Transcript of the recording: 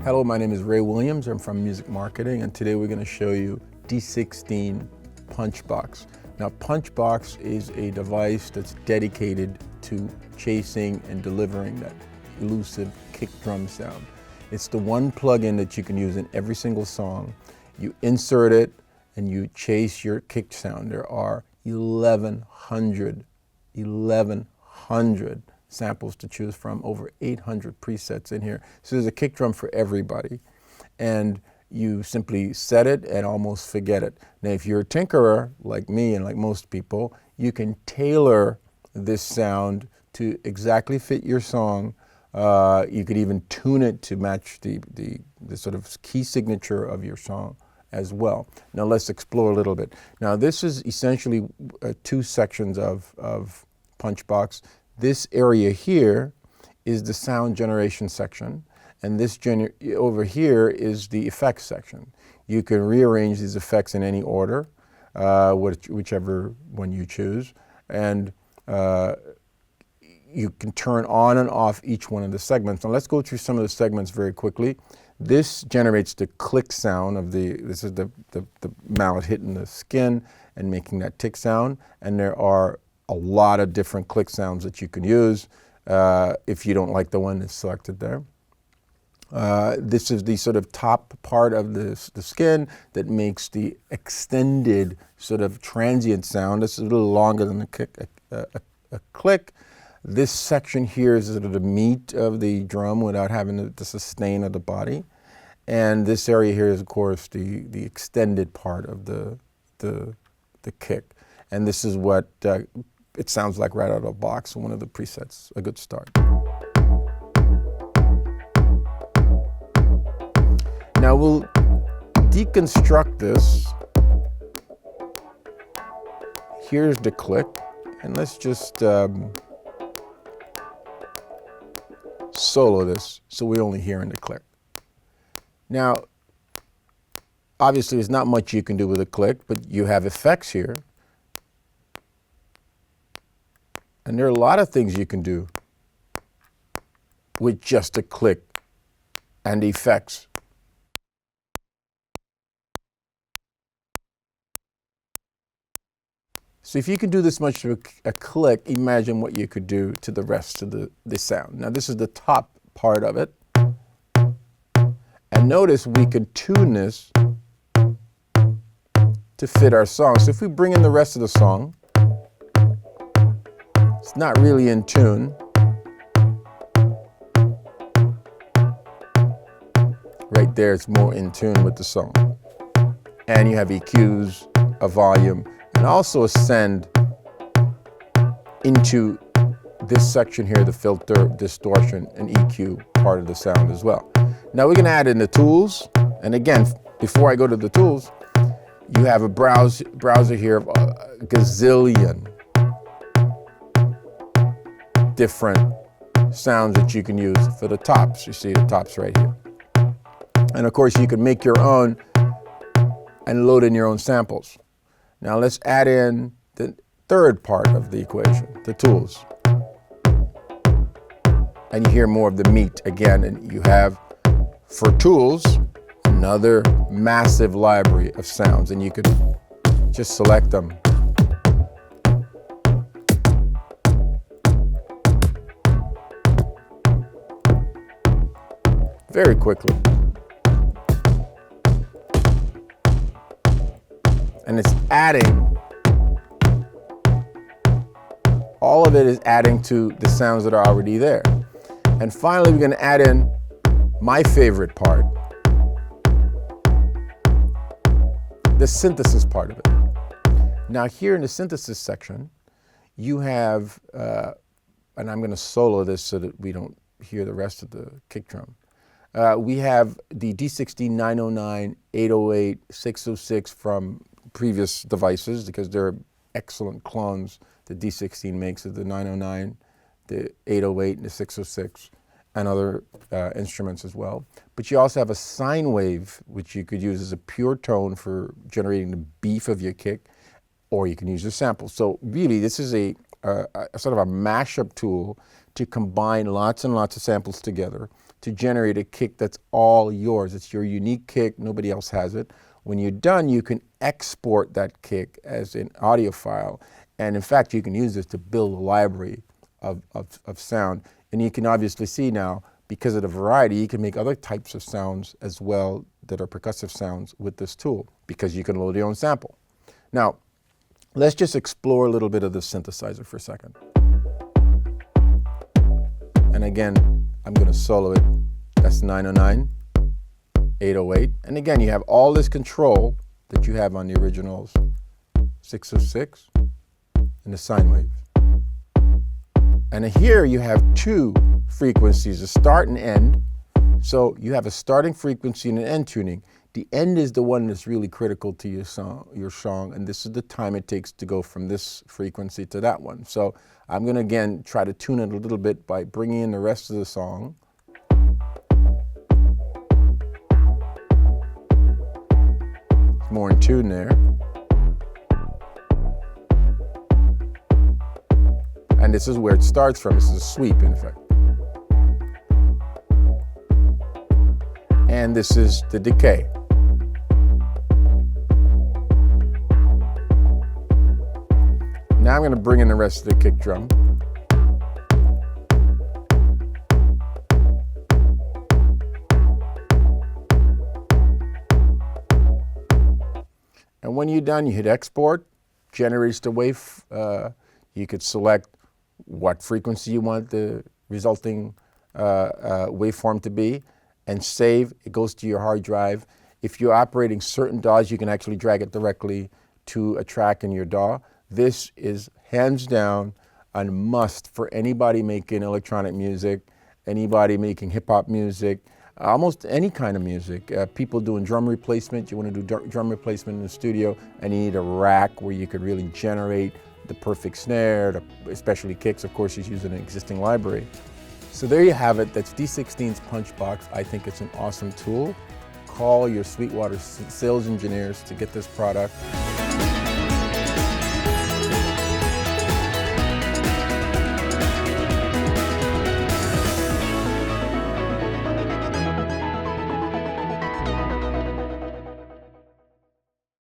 Hello, my name is Ray Williams. I'm from Music Marketing, and today we're going to show you D16 PunchBOX. Now, PunchBOX is a device that's dedicated to chasing and delivering that elusive kick drum sound. It's the one plugin that you can use in every single song. You insert it and you chase your kick sound. There are 1,100 samples to choose from, over 800 presets in here. So there's a kick drum for everybody. And you simply set it and almost forget it. Now, if you're a tinkerer like me and like most people, you can tailor this sound to exactly fit your song. You could even tune it to match the sort of key signature of your song as well. Now let's explore a little bit. Now this is essentially two sections of PunchBOX. This area here is the sound generation section, and this over here is the effects section. You can rearrange these effects in any order, whichever one you choose, and you can turn on and off each one of the segments. Now let's go through some of the segments very quickly. This generates the click sound of this is the mallet hitting the skin and making that tick sound, and there are a lot of different click sounds that you can use if you don't like the one that's selected there. This is the sort of top part of the skin that makes the extended sort of transient sound. This is a little longer than a click. This section here is sort of the meat of the drum without having the sustain of the body. And this area here is, of course, the extended part of the kick. And this is what it sounds like right out of the box, one of the presets, a good start. Now we'll deconstruct this. Here's the click, and let's just solo this so we're only hearing the click. Now, obviously there's not much you can do with a click, but you have effects here. And there are a lot of things you can do with just a click and effects. So if you can do this much to a click, imagine what you could do to the rest of the sound. Now this is the top part of it. And notice we can tune this to fit our song. So if we bring in the rest of the song, it's not really in tune. Right there, it's more in tune with the song. And you have EQs, a volume, and also a send into this section here, the filter, distortion, and EQ part of the sound as well. Now we're going to add in the tools. And again, before I go to the tools, you have a browser here of a gazillion different sounds that you can use for the tops. You see the tops right here. And of course you can make your own and load in your own samples. Now let's add in the third part of the equation, the tools. And you hear more of the meat again, and you have, for tools, another massive library of sounds, and you could just select them. Very quickly. And it's adding, all of it is adding to the sounds that are already there. And finally, we're going to add in my favorite part, the synthesis part of it. Now here in the synthesis section, you have, and I'm going to solo this so that we don't hear the rest of the kick drum. We have the D16 909, 808, 606 from previous devices, because they're excellent clones the D16 makes of the 909, the 808, and the 606, and other instruments as well. But you also have a sine wave, which you could use as a pure tone for generating the beef of your kick, or you can use a sample. So really, this is a sort of a mashup tool to combine lots and lots of samples together to generate a kick that's all yours. It's your unique kick, nobody else has it. When you're done, you can export that kick as an audio file. And in fact, you can use this to build a library of sound. And you can obviously see now, because of the variety, you can make other types of sounds as well that are percussive sounds with this tool, because you can load your own sample. Now, let's just explore a little bit of the synthesizer for a second. And again, I'm going to solo it. That's 909, 808. And again, you have all this control that you have on the originals, 606, and the sine waves. And here you have two frequencies, a start and end. So you have a starting frequency and an end tuning. The end is the one that's really critical to your song, and this is the time it takes to go from this frequency to that one. So I'm going to again try to tune it a little bit by bringing in the rest of the song. It's more in tune there. And this is where it starts from. This is a sweep, in effect. And this is the decay. Now I'm going to bring in the rest of the kick drum. And when you're done, you hit export, generates the wave. You could select what frequency you want the resulting waveform to be, and save. It goes to your hard drive. If you're operating certain DAWs, you can actually drag it directly to a track in your DAW. This is hands down a must for anybody making electronic music, anybody making hip hop music, almost any kind of music. People doing drum replacement, you want to do drum replacement in the studio, and you need a rack where you could really generate the perfect snare, especially kicks. Of course, he's using an existing library. So there you have it. That's D16's PunchBOX. I think it's an awesome tool. Call your Sweetwater sales engineers to get this product.